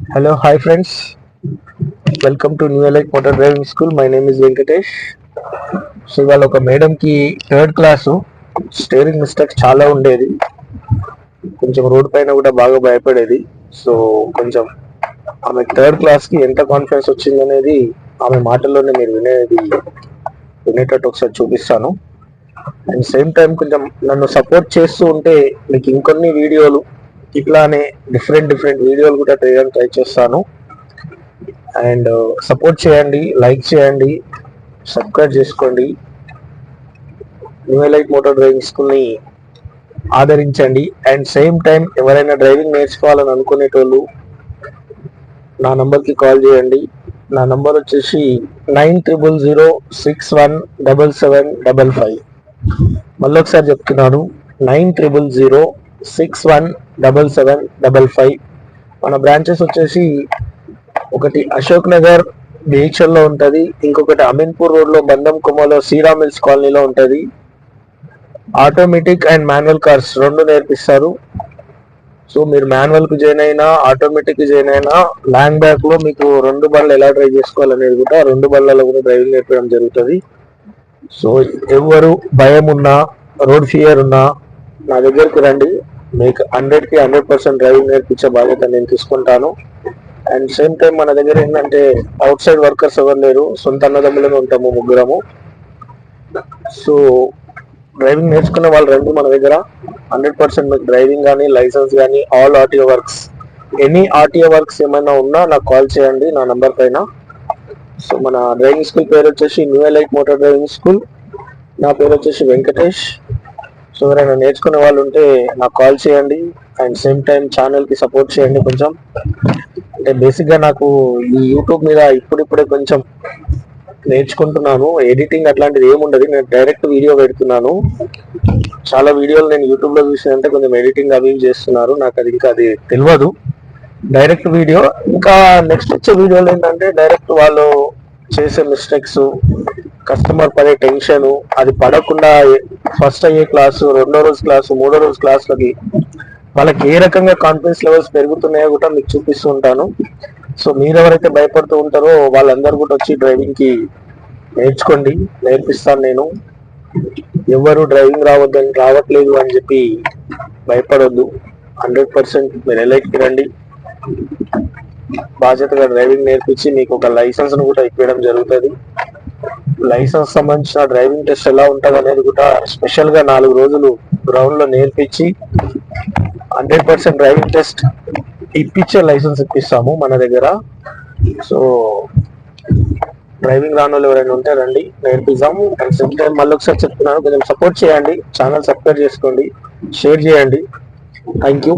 Hello, hi friends. Welcome to New Elite Motor Driving School. My name is Venkatesh. So ఇవాళ ఒక మేడంకి third class steering mistakes చాలా ఉండేది. కొంచెం road పైన కూడా బాగా భయపడేది. సో కొంచెం ఆమె థర్డ్ క్లాస్కి ఎంత కాన్ఫిడెన్స్ వచ్చింది అనేది ఆమె మాటల్లోనే మీరు వినేటట్టు ఒకసారి చూపిస్తాను. అండ్ సేమ్ టైం కొంచెం నన్ను సపోర్ట్ చేస్తూ ఉంటే మీకు ఇంకొన్ని వీడియోలు ఇట్లానే డిఫరెంట్ వీడియోలు కూడా చేయడానికి ట్రై చేస్తాను. అండ్ సపోర్ట్ చేయండి, లైక్ చేయండి, సబ్స్క్రైబ్ చేసుకోండి. న్యూ ఎలైట్ మోటార్ డ్రైవింగ్ స్కూల్ని ఆదరించండి. అండ్ సేమ్ టైం ఎవరైనా డ్రైవింగ్ నేర్చుకోవాలని అనుకునేటోళ్ళు నా నంబర్కి కాల్ చేయండి. నా నంబర్ వచ్చేసి 9000617755. మళ్ళీ ఒకసారి చెప్తున్నాను, 9000617755. మన బ్రాంచెస్ వచ్చేసి ఒకటి అశోక్ నగర్ బిహెచ్ఎల్లో ఉంటుంది, ఇంకొకటి అమీన్పూర్ రోడ్లో బంధం కుమ్మలో శ్రీరామ్ మిల్స్ కాలనీలో ఉంటుంది. ఆటోమేటిక్ అండ్ మాన్యువల్ కార్స్ రెండు నేర్పిస్తారు. సో మీరు మాన్యువల్కి జాయిన్ అయినా ఆటోమేటిక్కి జాయిన్ అయినా ల్యాండ్ బ్యాక్లో మీకు రెండు బండ్లు ఎలా డ్రైవ్ చేసుకోవాలనేది కూడా రెండు బండ్లలో కూడా డ్రైవింగ్ నేర్పడం జరుగుతుంది. సో ఎవరు భయం ఉన్నా రోడ్ ఫియర్ ఉన్నా నా దగ్గరికి రండి. మీకు 100% డ్రైవింగ్ నేర్పించే బాధ్యత నేను తీసుకుంటాను. అండ్ సేమ్ టైం మన దగ్గర ఏంటంటే అవుట్ సైడ్ వర్కర్స్ ఎవరు లేరు, సొంత అన్నదమ్ములమే ఉంటాము ముగ్గురము. సో డ్రైవింగ్ నేర్చుకునే వాళ్ళు రండి మన దగ్గర. 100% మీకు డ్రైవింగ్ కానీ లైసెన్స్ కానీ all RTO works, any RTO works ఏమైనా ఉన్నా నాకు కాల్ చేయండి నా నంబర్ పైన. సో మన డ్రైవింగ్ స్కూల్ పేరు వచ్చేసి new elite motor driving school. నా పేరు వచ్చేసి వెంకటేష్. సో ఎవరైనా నేర్చుకునే వాళ్ళు ఉంటే నాకు కాల్ చేయండి. అండ్ సేమ్ టైం ఛానల్కి సపోర్ట్ చేయండి. కొంచెం అంటే బేసిక్గా నాకు ఈ యూట్యూబ్ మీద ఇప్పుడిప్పుడే కొంచెం నేర్చుకుంటున్నాను. ఎడిటింగ్ అట్లాంటిది ఏముండదు, నేను డైరెక్ట్ వీడియో పెడుతున్నాను. చాలా వీడియోలు నేను యూట్యూబ్లో చూసినంటే కొంచెం ఎడిటింగ్ అవి చేస్తున్నారు, నాకు అది ఇంకా అది తెలియదు. డైరెక్ట్ వీడియో, ఇంకా నెక్స్ట్ వచ్చే వీడియోలు ఏంటంటే డైరెక్ట్ వాళ్ళు చేసే మిస్టేక్స్, కస్టమర్ పడే టెన్షన్, అది పడకుండా ఫస్ట్ అయ్యే క్లాసు, రెండో రోజు క్లాసు, మూడో రోజు క్లాసులకి వాళ్ళకి ఏ రకంగా కాన్ఫిడెన్స్ లెవెల్స్ పెరుగుతున్నాయో కూడా మీకు చూపిస్తూ ఉంటాను. సో మీరు ఎవరైతే భయపడుతూ ఉంటారో వాళ్ళందరూ కూడా వచ్చి డ్రైవింగ్కి నేర్చుకోండి, నేర్పిస్తాను నేను. ఎవరు డ్రైవింగ్ రావట్లేదు అని చెప్పి భయపడొద్దు. 100% మీరు ఎలైట్కి రండి. బాధ్యతగా డ్రైవింగ్ నేర్పించి మీకు ఒక లైసెన్స్ ను కూడా ఇప్పించడం జరుగుతుంది. లైసెన్స్ సంబంధించిన డ్రైవింగ్ టెస్ట్ ఎలా ఉంటుంది అనేది కూడా స్పెషల్ గా 4 రోజులు గ్రౌండ్ లో నేర్పించి 100% డ్రైవింగ్ టెస్ట్ ఇప్పించే లైసెన్స్ ఇప్పిస్తాము మన దగ్గర. సో డ్రైవింగ్ రాని వాళ్ళు ఎవరైనా ఉంటే రండి, నేర్పిస్తాము. అండ్ సేమ్ టైం మళ్ళీ ఒకసారి చెప్తున్నాను, కొంచెం సపోర్ట్ చేయండి, ఛానల్ సబ్స్క్రైబ్ చేసుకోండి, షేర్ చేయండి. Thank you.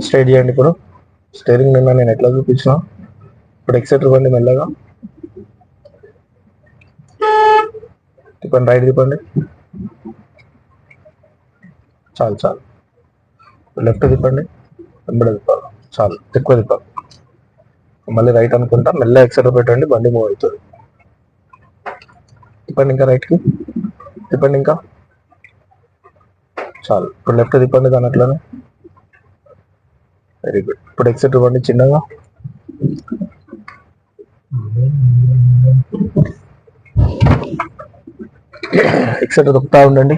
స్ట్రైట్ చేయండి. ఇప్పుడు స్టీరింగ్ నిన్న నేను ఎట్లా చూపించిన, ఇప్పుడు ఎక్సెటర్ ఇవ్వండి, మెల్లగా తిప్పండి, రైట్ తిప్పండి, చాలు. లెఫ్ట్ తిప్పండి, వెంబడి తిప్పాలి, చాలు, ఎక్కువ తిప్పాలి. మళ్ళీ రైట్ అనుకుంటా మెల్ల ఎక్సెటర్ పెట్టండి, బండి మూవ్ అవుతుంది. తిప్పండి ఇంకా రైట్కి, తిప్పండి ఇంకా, చాలు. ఇప్పుడు లెఫ్ట్ తిప్పండి దాని అట్లనే, వెరీ గుడ్. ఇప్పుడు ఎక్సెటర్ ఇవ్వండి చిన్నగా, ఎక్సెటర్ తొక్కుతా ఉండండి.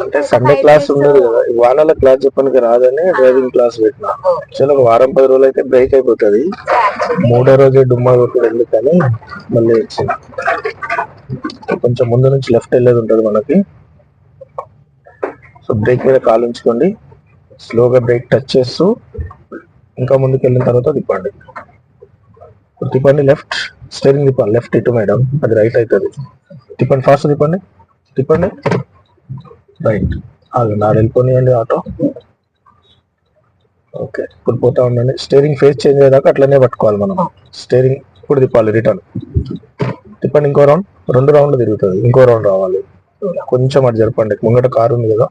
అంటే సండే క్లాస్ ఉండదు కదా, వారాల క్లాస్ చెప్పడానికి రాదని డ్రైవింగ్ క్లాస్ పెట్టినా. యాక్చువల్ ఒక వారం 10 రోజులు అయితే బ్రేక్ అయిపోతుంది, 3వ రోజే డుమ్మా కొట్టుడు ఎందుకని మళ్ళీ వచ్చింది. కొంచెం ముందు నుంచి లెఫ్ట్ వెళ్ళేది ఉంటుంది మనకి. సో బ్రేక్ మీద కాలు ఉంచుకోండి, స్లోగా బ్రేక్ టచ్ చేస్తూ ఇంకా ముందుకు వెళ్ళిన తర్వాత తిప్పండి. తిప్పండి లెఫ్ట్, స్టీరింగ్ తిప్పండి లెఫ్ట్ ఇటు మేడం, అది రైట్ అవుతుంది. తిప్పండి, ఫాస్ట్ తిప్పండి రైట్. నాడు వెళ్ళిపోనియండి ఆటో. ఓకే, ఇప్పుడు పోతా ఉండండి. స్టీరింగ్ ఫేస్ చేంజ్ అయ్యేదాకా అట్లనే పట్టుకోవాలి మనం. స్టీరింగ్ ఇప్పుడు తిప్పాలి, రిటర్న్ తిప్పండి, ఇంకో రౌండ్, 2 రౌండ్లు తిరుగుతుంది, ఇంకో రౌండ్ రావాలి. కొంచెం అటు జరపండి, ముంగట కారు ఉంది కదా.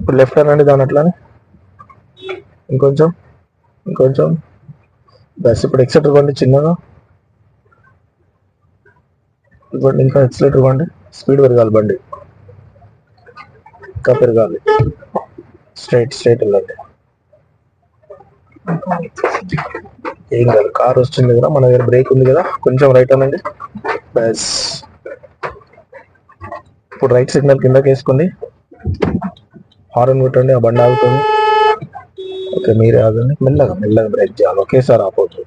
ఇప్పుడు లెఫ్ట్ అనండి దాని అట్లానే, ఇంకొంచెం బస్ ఇప్పుడు ఎక్సెటర్ ఇవ్వండి చిన్నగా, ఇవ్వండి ఇంకా ఎక్సలేటర్ ఇవ్వండి, స్పీడ్ పెరగాలి బండి, ఇంకా పెరగాలి, స్ట్రైట్ స్ట్రైట్ వెళ్ళండి. ఏం కాదు, కార్ వస్తుంది కదా, మన దగ్గర బ్రేక్ ఉంది కదా, కొంచెం రైట్ అనండి. బస్ ఇప్పుడు రైట్ సిగ్నల్ కిందకి వేసుకోండి, హార్న్ కొట్టండి, ఆ బండి ఆగుతుంది. ఓకే మీరే ఆగండి, మెల్లగా మెల్లగా బ్రేక్ చేయాలి, ఒకేసారి ఆపొద్దు.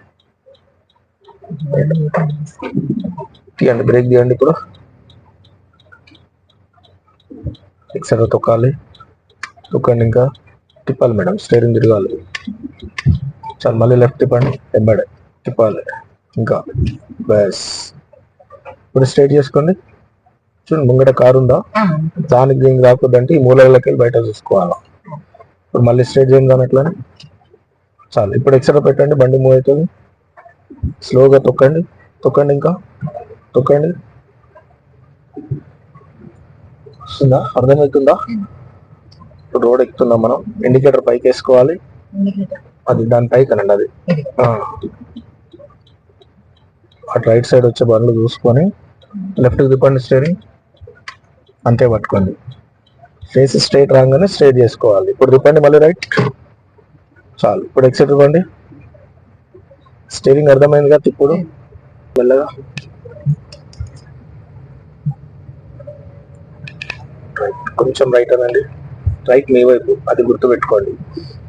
తీయండి, బ్రేక్ తీయండి. ఇప్పుడు ఎక్సెటర్ తొక్కాలి, తొక్కండి, ఇంకా తిప్పాలి మేడం, స్టీరింగ్ తిరగాలి. చాలు, మళ్ళీ లెఫ్ట్ తిప్పండి, వెంబడే తిప్పాలి, ఇంకా బస్. ఇప్పుడు స్ట్రైట్ చేసుకోండి. చూడండి ముంగట కారు ఉందా, దానికి దీనికి రాకూడదంటే ఈ మూలలకి వెళ్ళి బయట చూసుకోవాలి. ఇప్పుడు మళ్ళీ స్ట్రైట్ చేయండి దాని అట్లా. చాలు, ఇప్పుడు ఎక్సెటర్ పెట్టండి, బండి మూవ్ అవుతుంది. స్లోగా తొక్కండి, తొక్కండి, ఇంకా తొక్కండి. వస్తుందా, అర్థమవుతుందా? ఇప్పుడు రోడ్ ఎక్కుతున్నాం మనం, ఇండికేటర్ పైకి వేసుకోవాలి, అది దాని పైకి అనండి, అది అటు రైట్ సైడ్ వచ్చే బండ్లు చూసుకొని లెఫ్ట్కి తిప్పండి స్టీరింగ్, అంతే పట్టుకోండి. ఫేస్ స్ట్రైట్ రాగానే స్ట్రైట్ చేసుకోవాలి. ఇప్పుడు తిప్పండి మళ్ళీ రైట్, చాలు. ఇప్పుడు ఎక్సెట్ ఇవ్వండి, స్టీరింగ్ అర్థమైందిగా, తిప్పుడు మెల్లగా. కొంచెం రైట్ అనండి, రైట్ మీ వైపు, అది గుర్తు పెట్టుకోండి.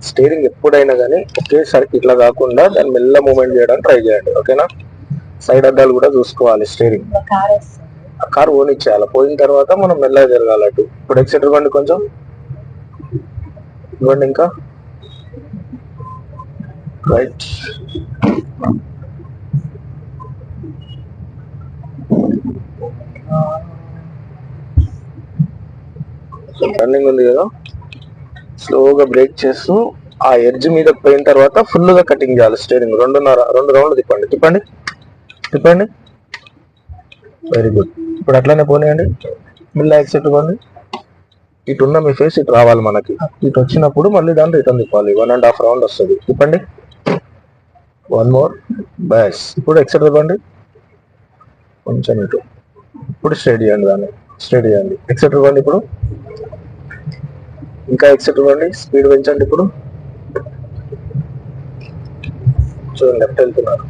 స్టీరింగ్ ఎప్పుడైనా కానీ ఒకేసారి ఇట్లా కాకుండా దాన్ని మెల్ల మూవ్మెంట్ చేయడానికి ట్రై చేయండి, ఓకేనా? సైడ్ అద్దాలు కూడా చూసుకోవాలి. స్టీరింగ్ కార్ ఓనిచ్చేయాలి, పోయిన తర్వాత మనం మెల్లగా జరగాలట్టు. ఇప్పుడు ఎక్సెట్ ఇవ్వండి, కొంచెం ఇవ్వండి, ఇంకా రైట్. రన్నింగ్ ఉంది కదా, స్లోగా బ్రేక్ చేస్తూ ఆ ఎడ్జ్ మీద పోయిన తర్వాత ఫుల్ గా కటింగ్ చేయాలి. స్టీరింగ్ 2 రౌండ్లు తిప్పండి, తిప్పండి, తిప్పండి. Very good. ఇప్పుడు అట్లానే పోనీయండి, మిల్ల ఎక్సెట్ ఇవ్వండి. ఇటు ఉన్న మీ ఫేస్ ఇటు రావాలి మనకి, ఇటు వచ్చినప్పుడు మళ్ళీ దాన్ని రిటర్న్ తిప్పాలి. 1.5 రౌండ్ వస్తుంది, తిప్పండి. 1 మోర్, బస్. ఇప్పుడు ఎక్సెట్ ఇవ్వండి, కొంచెం ఇటు. ఇప్పుడు స్ట్రైట్ చేయండి, దాన్ని స్ట్రైట్ చేయండి. ఎక్సెట్ ఇవ్వండి, ఇప్పుడు ఇంకా ఎక్సెట్ ఇవ్వండి, స్పీడ్ పెంచండి. ఇప్పుడు చూడండి లెఫ్ట్ వెళ్తున్నారు,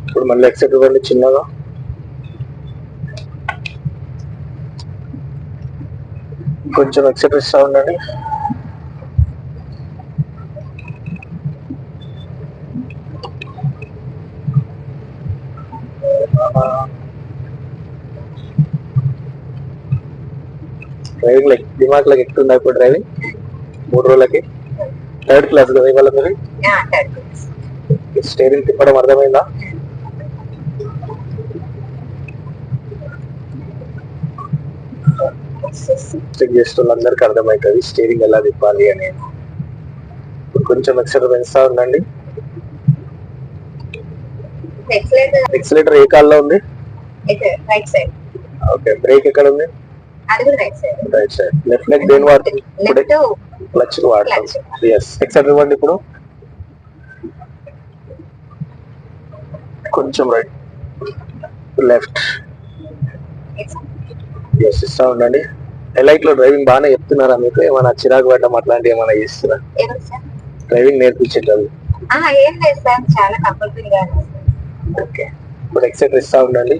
ఇప్పుడు మళ్ళీ ఎక్సెట్ ఇవ్వండి చిన్నగా. కొంచెం ఎక్సెట్ ఇస్తా ఉండండి. డ్రైవింగ్ లైక్ దిమాగ్ లాగా ఎక్కుతుందా ఇప్పుడు డ్రైవింగ్? 3 రోజులకి 3rd క్లాస్ కదా ఇవాళ మీరు? స్టీరింగ్ తిప్పడం అర్థమైందా? చెక్ చేస్తున్న అందరికి అర్థమవుతుంది స్టీరింగ్ ఎలా తిప్పాలి అనేది. కొంచెం ఎక్సెటర్ పెంచుతా ఉండండి. ఎక్సలేటర్ ఏ కాల్లో ఉంది? ఓకే, బ్రేక్ ఎక్కడ ఉంది? Right side. లెఫ్ట్ లెగ్ దేని వాడుతుంది? క్లచ్ వాడతాం. ఎస్, ఎక్సెటర్ ఇవ్వండి. ఇప్పుడు కొంచెం రైట్, లెఫ్ట్, ఎస్ ఇస్తా ఉండండి. ఎలైట్ లో డ్రైవింగ్ బాగానే చెప్తున్నారా మీకు? ఏమైనా చిరాకు పడడం అట్లాంటివి ఏమైనా చేస్తారా? డ్రైవింగ్ నేర్పించేటప్పుడు? ఓకే, ఇప్పుడు ఎక్సెటర్ ఇస్తా ఉండండి.